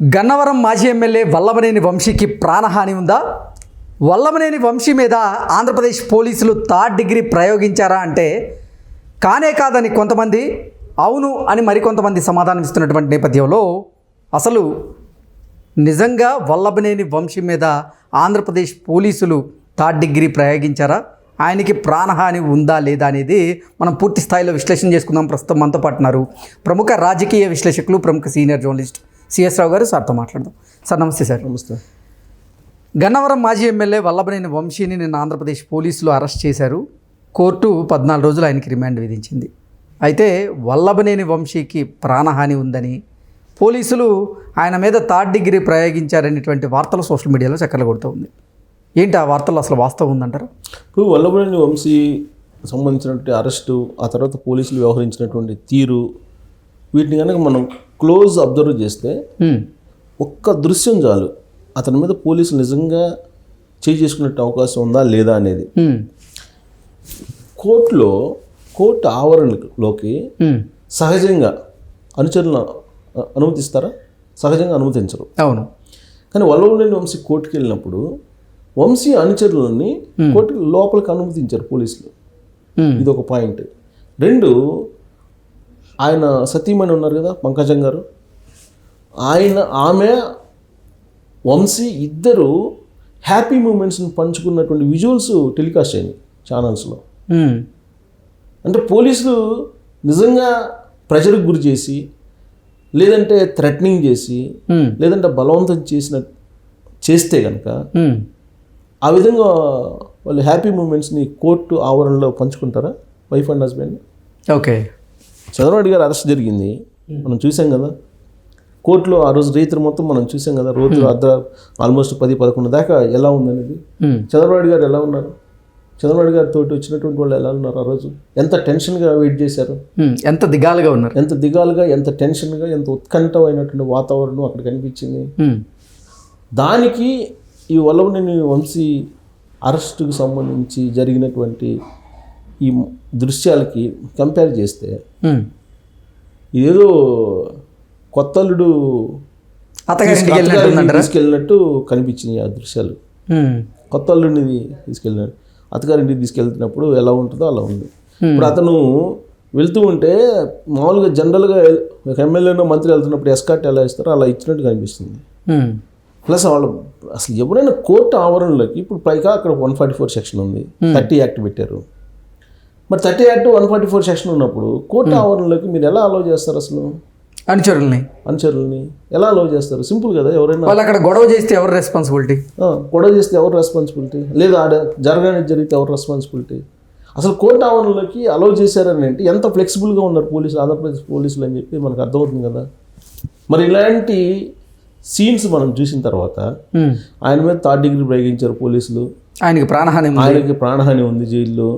గన్నవరం మాజీ ఎమ్మెల్యే వల్లభనేని వంశీకి ప్రాణహాని ఉందా? వల్లభనేని వంశీ మీద ఆంధ్రప్రదేశ్ పోలీసులు థర్డ్ డిగ్రీ ప్రయోగించారా అంటే కానే కాదని కొంతమంది, అవును అని మరికొంతమంది సమాధానం ఇస్తున్నటువంటి నేపథ్యంలో అసలు నిజంగా వల్లభనేని వంశీ మీద ఆంధ్రప్రదేశ్ పోలీసులు థర్డ్ డిగ్రీ ప్రయోగించారా, ఆయనకి ప్రాణహాని ఉందా లేదా అనేది మనం పూర్తి స్థాయిలో విశ్లేషణ చేసుకుందాం. ప్రస్తుతం మనతో పాటున్నారు ప్రముఖ రాజకీయ విశ్లేషకులు, ప్రముఖ సీనియర్ జర్నలిస్ట్ సిఎస్ రావు గారు. సార్తో మాట్లాడదాం. సార్ నమస్తే. సార్ నమస్తే. గన్నవరం మాజీ ఎమ్మెల్యే వల్లభనేని వంశీని నిన్న ఆంధ్రప్రదేశ్ పోలీసులు అరెస్ట్ చేశారు. కోర్టు 14 రోజులు ఆయనకి రిమాండ్ విధించింది. అయితే వల్లభనేని వంశీకి ప్రాణహాని ఉందని పోలీసులు ఆయన మీద థర్డ్ డిగ్రీ ప్రయోగించారనేటువంటి వార్తలు సోషల్ మీడియాలో చక్కర్లు కొడుతూ ఉంది. ఏంటి ఆ వార్తలు అసలు వాస్తవం ఉందంటారా? ఇప్పుడు వల్లభనేని వంశీ సంబంధించినటువంటి అరెస్టు, ఆ తర్వాత పోలీసులు వ్యవహరించినటువంటి తీరు, వీటిని కనుక మనం క్లోజ్ అబ్జర్వ్ చేస్తే ఒక్క దృశ్యం చాలు అతని మీద పోలీసులు నిజంగా చేసుకునే అవకాశం ఉందా లేదా అనేది. కోర్టు ఆవరణలోకి సహజంగా అనుచరులను అనుమతిస్తారా? సహజంగా అనుమతించరు. అవును. కానీ వల్లభనేని వంశీ కోర్టుకు వెళ్ళినప్పుడు వంశీ అనుచరులని కోర్టు లోపలికి అనుమతించారు పోలీసులు. ఇది ఒక పాయింట్. 2, ఆయన సతీమణి ఉన్నారు కదా పంకజం గారు, ఆమె వంశీ ఇద్దరు హ్యాపీ మూమెంట్స్ని పంచుకున్నటువంటి విజువల్స్ టెలికాస్ట్ అయినాయి ఛానల్స్లో. అంటే పోలీసులు నిజంగా ప్రెషర్కి గురి చేసి, లేదంటే థ్రెటనింగ్ చేసి, లేదంటే బలవంతం చేస్తే కనుక ఆ విధంగా వాళ్ళు హ్యాపీ మూమెంట్స్ని కోర్టు ఆవరణలో పంచుకుంటారా wife and husband? Okay. Chandrababu garu arrest జరిగింది, మనం చూసాం కదా కోర్టులో. ఆ రోజు రైతులు మొత్తం మనం చూసాం కదా, రోజు ఆల్మోస్ట్ 10-11 దాకా ఎలా ఉందనేది. చంద్రబాబు గారు ఎలా ఉన్నారు, చంద్రబాబు గారితో వచ్చినటువంటి వాళ్ళు ఎలా ఉన్నారు, ఆ రోజు ఎంత టెన్షన్గా వెయిట్ చేశారు, ఎంత దిగాలుగా ఉన్నారు, ఎంత టెన్షన్గా, ఎంత ఉత్కంఠమైనటువంటి వాతావరణం అక్కడ కనిపించింది. దానికి ఈ వల్లభనేని వంశీ అరెస్టుకు సంబంధించి జరిగినటువంటి ఈ దృశ్యాలకి కంపేర్ చేస్తే ఇదేదో కొత్తల్లుడు తీసుకెళ్ళినట్టు కనిపించినాయి ఆ దృశ్యాలు. కొత్తల్లుడిని తీసుకెళ్ళినట్టు అత్తగారింటికి తీసుకెళ్తున్నప్పుడు ఎలా ఉంటుందో అలా ఉంది. ఇప్పుడు అతను వెళ్తూ ఉంటే మామూలుగా జనరల్గా ఎమ్మెల్యేనో మంత్రి వెళ్తున్నప్పుడు ఎస్కార్ట్ ఎలా ఇస్తారో అలా ఇచ్చినట్టు కనిపిస్తుంది. ప్లస్ వాళ్ళు అసలు ఎవరైనా కోర్టు ఆవరణలోకి, ఇప్పుడు పైగా అక్కడ 144 సెక్షన్ ఉంది, 30 యాక్ట్ పెట్టారు. మరి 30 యాక్ట్ 144 సెక్షన్ ఉన్నప్పుడు కోర్టు ఆవరణలోకి మీరు ఎలా అలౌ చేస్తారు? అసలు అనుచరుల్ని ఎలా అలౌ చేస్తారు? సింపుల్ కదా. ఎవరైనా వాళ్ళు అక్కడ గొడవ చేస్తే ఎవరు రెస్పాన్సిబిలిటీ? లేదా ఆడ జరిగితే ఎవరు రెస్పాన్సిబిలిటీ? అసలు కోర్టు ఆవరణలోకి అలౌ చేశారని అంటే ఎంత ఫ్లెక్సిబుల్గా ఉన్నారు పోలీసులు, ఆంధ్రప్రదేశ్ పోలీసులు అని చెప్పి మనకు అర్థమవుతుంది కదా. మరి ఇలాంటి సీన్స్ మనం చూసిన తర్వాత ఆయన మీద థర్డ్ డిగ్రీ ప్రయోగించారు పోలీసులు, ఆయనకి ప్రాణహాని ఉంది జైల్లో.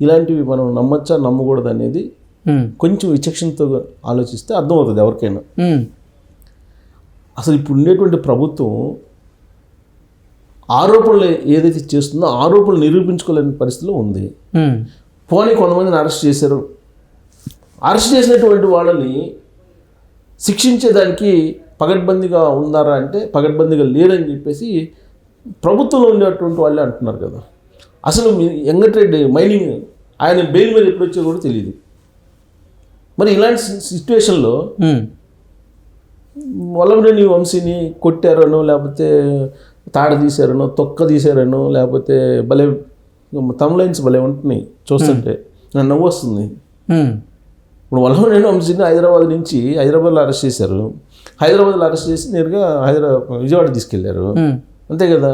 ఇలాంటివి మనం నమ్మచ్చా నమ్మకూడదు అనేది కొంచెం విచక్షణతో ఆలోచిస్తే అర్థమవుతుంది ఎవరికైనా. అసలు ఇప్పుడు ఉండేటువంటి ప్రభుత్వం ఆరోపణలు ఏదైతే చేస్తుందో ఆరోపణలు నిరూపించుకోలేని పరిస్థితిలో ఉంది. పోనీ కొంతమందిని అరెస్ట్ చేశారు, అరెస్ట్ చేసినటువంటి వాళ్ళని శిక్షించేదానికి పగడ్బందీగా ఉన్నారా అంటే పగడ్బందీగా లేరని చెప్పేసి ప్రభుత్వంలో ఉండేటువంటి వాళ్ళే అంటున్నారు కదా. అసలు వెంకటరెడ్డి మైనింగ్ ఆయన బెయిల్ మీద ఎప్పుడు వచ్చో కూడా తెలియదు. మరి ఇలాంటి సిచ్యువేషన్లో వల్లభనేని వంశీని కొట్టారనో, లేకపోతే తాడ తీశారనో, తొక్క తీశారనో, లేకపోతే భలే తమ్లైన్స్ భలే ఉంటున్నాయి చూస్తుంటే, నాకు నవ్వు వస్తుంది. ఇప్పుడు వల్లభనేని వంశీని హైదరాబాద్లో అరెస్ట్ చేశారు. హైదరాబాద్లో అరెస్ట్ చేసి నేరుగా విజయవాడ తీసుకెళ్లారు, అంతే కదా.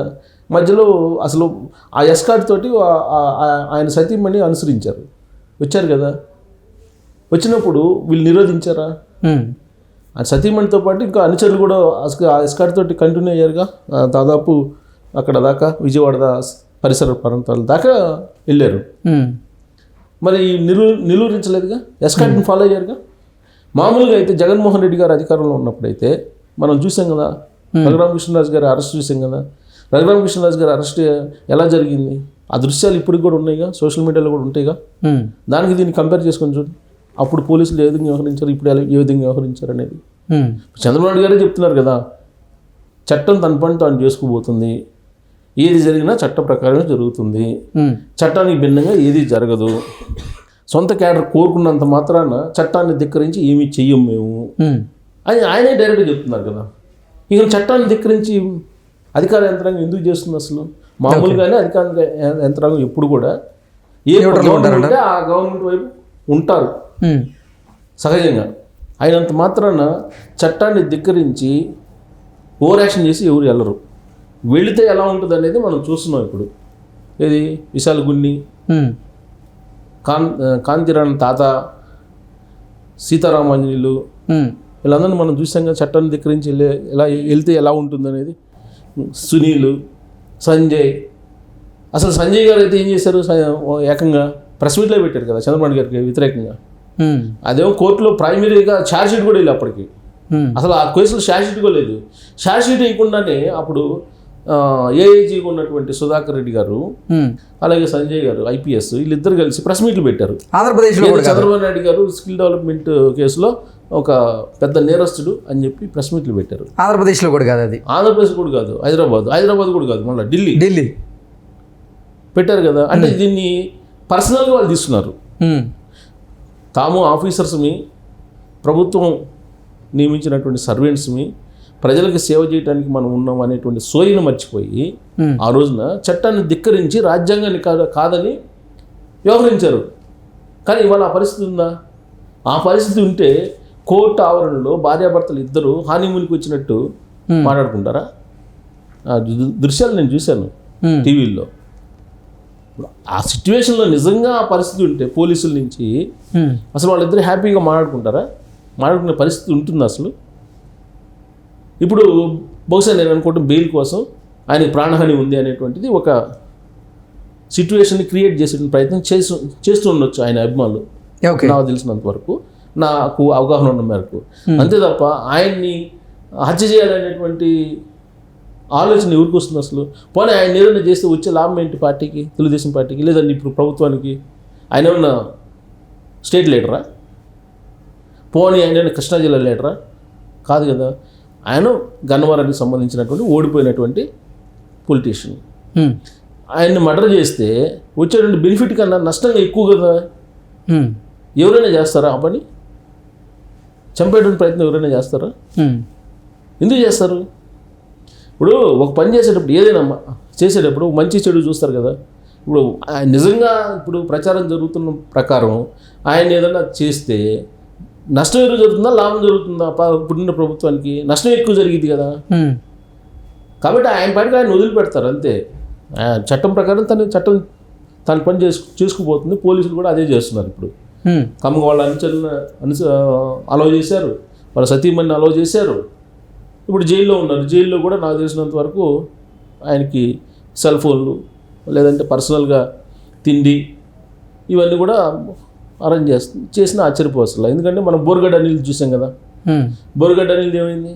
మధ్యలో అసలు ఆ ఎస్కార్ట్ తోటి ఆయన సతీమణి అనుసరించారు, వచ్చారు కదా. వచ్చినప్పుడు వీళ్ళు నిరోధించారా? ఆ సతీమణితో పాటు ఇంకా అనుచరులు కూడా ఆ ఎస్కార్ట్ తోటి కంటిన్యూ అయ్యారుగా, దాదాపు అక్కడ దాకా విజయవాడ పరిసర ప్రాంతాల దాకా వెళ్ళారు. మరి నిలువరించలేదుగా, ఎస్కార్ట్ని ఫాలో అయ్యారుగా. మామూలుగా అయితే జగన్మోహన్ రెడ్డి గారు అధికారంలో ఉన్నప్పుడైతే మనం చూసాం కదా, రఘురామకృష్ణరాజు గారి అరెస్ట్ చూసాం కదా. రఘురామకృష్ణరాజు గారి అరెస్ట్ ఎలా జరిగింది, ఆ దృశ్యాలు ఇప్పటికి కూడా ఉన్నాయిగా, సోషల్ మీడియాలో కూడా ఉంటాయిగా. దానికి దీన్ని కంపేర్ చేసుకొని చూడండి. అప్పుడు పోలీసులు ఏ విధంగా వ్యవహరించారు, ఇప్పుడు ఏ విధంగా వ్యవహరించారు అనేది. చంద్రబాబు నాయుడు గారే చెప్తున్నారు కదా, చట్టం తన పని తాను చేసుకుపోతుంది, ఏది జరిగినా చట్ట ప్రకారమే జరుగుతుంది, చట్టానికి భిన్నంగా ఏది జరగదు, సొంత క్యాడర్ కోరుకున్నంత మాత్రాన చట్టాన్ని ధిక్కరించి ఏమీ చెయ్యం మేము అని ఆయనే డైరెక్ట్గా చెప్తున్నారు కదా. ఇక చట్టాన్ని ధిక్కరించి అధికార యంత్రాంగం ఎందుకు చేస్తుంది అసలు? మామూలుగానే అధికార యంత్రాంగం ఎప్పుడు కూడా ఏ గవర్నమెంట్ ఉంటే ఆ గవర్నమెంట్ వైపు ఉంటారు సహజంగా. అయినంత మాత్రాన చట్టాన్ని ధిక్కరించి ఓవర్ యాక్షన్ చేసి ఎవరు వెళ్ళరు. వెళితే ఎలా ఉంటుంది అనేది మనం చూస్తున్నాం ఇప్పుడు. ఏది విశాల్ గున్ని, కాంతిరాణ్ తాత, సీతారామాంజనేయులు, వీళ్ళందరినీ మనం చూసాం కదా. చట్టాన్ని ధిక్కరించి ఎలా వెళ్తే ఎలా ఉంటుంది అనేది. సునీల్, సంజయ్, అసలు సంజయ్ గారు అయితే ఏం చేశారు, ఏకంగా ప్రెస్ మీట్లో పెట్టారు కదా చంద్రబాబు గారికి వ్యతిరేకంగా. అదేమో కోర్టులో ప్రైమరీగా ఛార్జ్ షీట్ కూడా వెళ్ళి అప్పటికి అసలు ఆ కేసులో ఛార్జ్ షీట్ కూడా లేదు. ఛార్జ్ షీట్ వేయకుండానే అప్పుడు ఏఐజీగా ఉన్నటువంటి సుధాకర్ రెడ్డి గారు, అలాగే సంజయ్ గారు ఐపీఎస్, వీళ్ళిద్దరు కలిసి ప్రెస్ మీట్లు పెట్టారు. ఆంధ్రప్రదేశ్లో చంద్రబాబు నాయుడు గారు స్కిల్ డెవలప్మెంట్ కేసులో ఒక పెద్ద నేరస్తుడు అని చెప్పి ప్రెస్ మీట్లు పెట్టారు. ఆంధ్రప్రదేశ్లో కూడా కాదు, అది ఆంధ్రప్రదేశ్ కూడా కాదు, హైదరాబాద్ కూడా కాదు, మళ్ళీ ఢిల్లీ పెట్టారు కదా. అంటే దీన్ని పర్సనల్గా వాళ్ళు తీసుకున్నారు. తాము ఆఫీసర్స్ని, ప్రభుత్వం నియమించినటువంటి సర్వెంట్స్ని, ప్రజలకు సేవ చేయడానికి మనం ఉన్నాం అనేటువంటి సోయిని మర్చిపోయి ఆ రోజున చట్టాన్ని ధిక్కరించి రాజ్యాంగాన్ని కాదని వ్యవహరించారు. కానీ ఇవాళ ఆ పరిస్థితి ఉందా? ఆ పరిస్థితి ఉంటే కోర్టు ఆవరణలో భార్యాభర్తలు ఇద్దరు హానీమూన్కి వచ్చినట్టు మాట్లాడుకుంటారా? ఆ దృశ్యాలు నేను చూశాను టీవీల్లో. ఆ సిచ్యువేషన్లో నిజంగా ఆ పరిస్థితి ఉంటే పోలీసుల నుంచి అసలు వాళ్ళిద్దరు హ్యాపీగా మాట్లాడుకుంటారా? మాట్లాడుకునే పరిస్థితి ఉంటుంది అసలు? ఇప్పుడు బహుశా నేను అనుకుంటే బెయిల్ కోసం ఆయనకి ప్రాణహాని ఉంది అనేటువంటిది ఒక సిచ్యువేషన్ని క్రియేట్ చేసే ప్రయత్నం చేస్తూ ఉండొచ్చు ఆయన అభిమానులు, నాకు తెలిసినంత వరకు, నాకు అవగాహన ఉన్న మేరకు. అంతే తప్ప ఆయన్ని హత్య చేయాలనేటువంటి ఆలోచన ఎవరికి వస్తుంది అసలు? పోనీ ఆయన ఏదైనా చేస్తే వచ్చే లాభం ఏంటి పార్టీకి, తెలుగుదేశం పార్టీకి, లేదండి ఇప్పుడు ప్రభుత్వానికి? ఆయన ఏమన్నా స్టేట్ లీడరా? పోనీ ఆయన ఏమైనా కృష్ణా జిల్లా లీడరా? కాదు కదా. ఆయన గన్నవరానికి సంబంధించినటువంటి ఓడిపోయినటువంటి పొలిటీషియన్. ఆయన్ని మర్డర్ చేస్తే వచ్చేటువంటి బెనిఫిట్ కన్నా నష్టంగా ఎక్కువ కదా. ఎవరైనా చేస్తారా ఆ పని? చంపేటువంటి ప్రయత్నం ఎవరైనా చేస్తారా? ఎందుకు చేస్తారు? ఇప్పుడు ఒక పని చేసేటప్పుడు, ఏదైనా చేసేటప్పుడు మంచి చెడు చూస్తారు కదా. ఇప్పుడు నిజంగా ఇప్పుడు ప్రచారం జరుగుతున్న ప్రకారం ఆయన ఏదైనా చేస్తే నష్టం ఎక్కువ జరుగుతుందా, లాభం జరుగుతుందా? ఇప్పుడున్న ప్రభుత్వానికి నష్టం ఎక్కువ జరిగింది కదా. కాబట్టి ఆయన పనికి ఆయన వదిలిపెడతారు అంతే. చట్టం ప్రకారం తన పని చేసుకుపోతుంది. పోలీసులు కూడా అదే చేస్తున్నారు. ఇప్పుడు కమ్మగా వాళ్ళ అలౌ చేశారు, వాళ్ళ సతీమణిని అలౌ చేశారు. ఇప్పుడు జైల్లో ఉన్నారు. జైల్లో కూడా నాకు తెలిసినంత వరకు ఆయనకి సెల్ ఫోన్లు, లేదంటే పర్సనల్గా తిండి, ఇవన్నీ కూడా అరేంజ్ చేసిన ఆశ్చర్యపోవసలు. ఎందుకంటే మనం బోర్గడ్డ అనిల్ చూసాం కదా. బోర్గడ్డ అనిల్ ఏమైంది,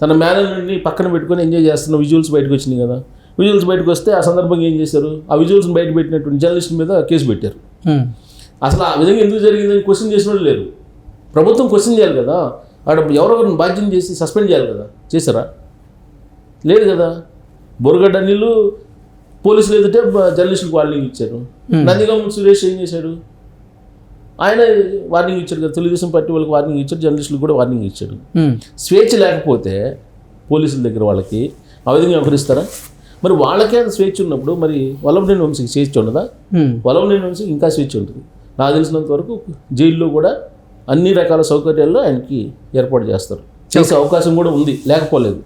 తన మేనల్ని పక్కన పెట్టుకొని ఎంజాయ్ చేస్తున్న విజువల్స్ బయటకు వచ్చినాయి కదా. విజువల్స్ బయటకు వస్తే ఆ సందర్భంగా ఏం చేశారు, ఆ విజువల్స్ని బయట పెట్టినటువంటి జర్నలిస్ట్ మీద కేసు పెట్టారు. అసలు ఆ విధంగా ఎందుకు జరిగిందని క్వశ్చన్ చేసిన వాళ్ళు లేరు. ప్రభుత్వం క్వశ్చన్ చేయాలి కదా. ఆడ ఎవరెవరిని బాధ్యం చేసి సస్పెండ్ చేయాలి కదా. చేశారా? లేదు కదా. బోర్గడ్డ అనిల్ పోలీసులు ఎదుటే జర్నలిస్టులకు వార్నింగ్ ఇచ్చారు. నందిగం సురేష్ ఏం చేశాడు, ఆయన వార్నింగ్ ఇచ్చాడు కదా. తెలుగుదేశం పార్టీ వాళ్ళకి వార్నింగ్ ఇచ్చాడు, జర్నలిస్టులకు కూడా వార్నింగ్ ఇచ్చాడు. స్వేచ్ఛ లేకపోతే పోలీసుల దగ్గర వాళ్ళకి ఆ విధంగా వ్యవహరిస్తారా? మరి వాళ్ళకే స్వేచ్ఛ ఉన్నప్పుడు మరి వల్లభనేని వంశీకి స్వేచ్ఛ ఉండదా? వల్లభనేని వంశీకి ఇంకా స్వేచ్ఛ ఉంటుంది. నాకు తెలిసినంత వరకు జైల్లో కూడా అన్ని రకాల సౌకర్యాల్లో ఆయనకి ఏర్పాటు చేస్తారు. చేసే అవకాశం కూడా ఉంది, లేకపోలేదు.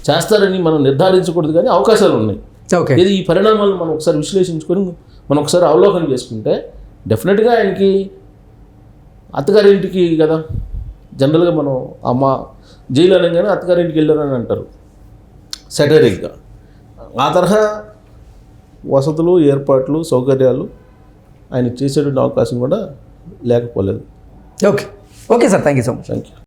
చేస్తారని మనం నిర్ధారించకూడదు, కానీ అవకాశాలు ఉన్నాయి. ఇది ఈ పరిణామాలను మనం ఒకసారి విశ్లేషించుకొని మనం ఒకసారి అవలోకనం చేసుకుంటే డెఫినెట్గా ఆయనకి అత్తగారింటికి కదా జనరల్గా మనం అమ్మ జైలు అనగానే అత్తగారింటికి వెళ్ళారని అంటారు సెటరిక్గా. ఆ తరహా వసతులు, ఏర్పాట్లు, సౌకర్యాలు ఆయన చేసేటువంటి అవకాశం కూడా లేకపోలేదు. Okay sir, thank you so much. Thank you.